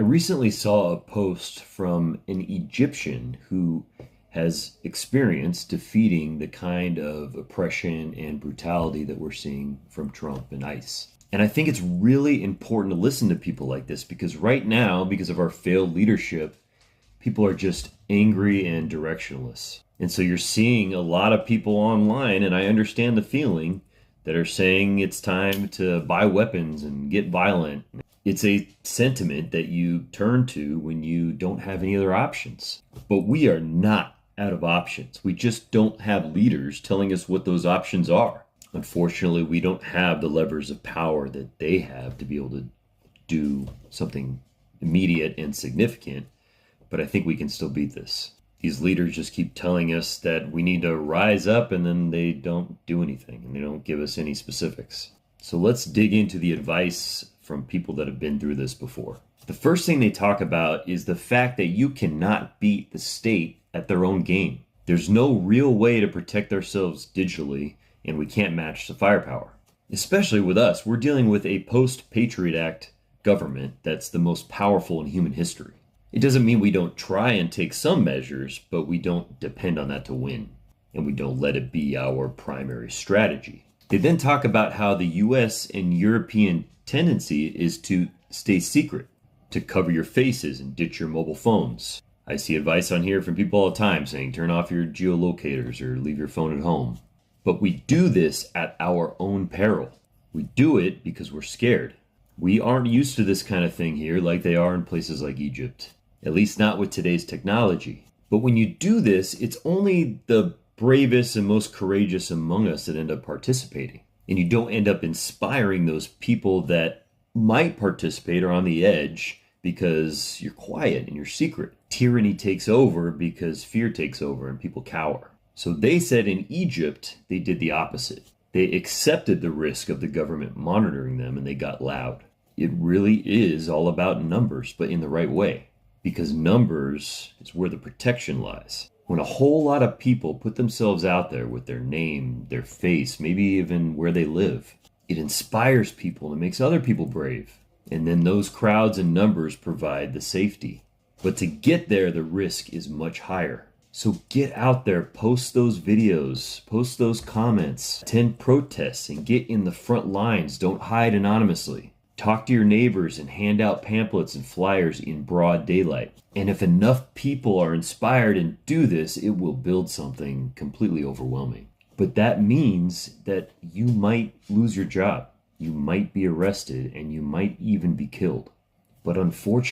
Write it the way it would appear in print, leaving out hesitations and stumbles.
I recently saw a post from an Egyptian who has experienced defeating the kind of oppression and brutality that we're seeing from Trump and ICE. And I think it's really important to listen to people like this because right now, because of our failed leadership, people are just angry and directionless. And so you're seeing a lot of people online, and I understand the feeling, that are saying it's time to buy weapons and get violent. It's a sentiment that you turn to when you don't have any other options. But we are not out of options. We just don't have leaders telling us what those options are. Unfortunately, we don't have the levers of power that they have to be able to do something immediate and significant. But I think we can still beat this. These leaders just keep telling us that we need to rise up, and then they don't do anything and they don't give us any specifics. So let's dig into the advice from people that have been through this before. The first thing they talk about is the fact that you cannot beat the state at their own game. There's no real way to protect ourselves digitally, and we can't match the firepower. Especially with us, we're dealing with a post-Patriot Act government that's the most powerful in human history. It doesn't mean we don't try and take some measures, but we don't depend on that to win, and we don't let it be our primary strategy. They then talk about how the US and European tendency is to stay secret, to cover your faces and ditch your mobile phones. I see advice on here from people all the time saying turn off your geolocators or leave your phone at home. But we do this at our own peril. We do it because we're scared. We aren't used to this kind of thing here like they are in places like Egypt. At least not with today's technology. But when you do this, it's only the bravest and most courageous among us that end up participating. And you don't end up inspiring those people that might participate or on the edge because you're quiet and you're secret. Tyranny takes over because fear takes over and people cower. So they said in Egypt, they did the opposite. They accepted the risk of the government monitoring them and they got loud. It really is all about numbers, but in the right way. Because numbers is where the protection lies. When a whole lot of people put themselves out there with their name, their face, maybe even where they live, it inspires people and makes other people brave. And then those crowds and numbers provide the safety. But to get there, the risk is much higher. So get out there, post those videos, post those comments, attend protests, and get in the front lines. Don't hide anonymously. Talk to your neighbors and hand out pamphlets and flyers in broad daylight. And if enough people are inspired and do this, it will build something completely overwhelming. But that means that you might lose your job. You might be arrested and you might even be killed. But unfortunately,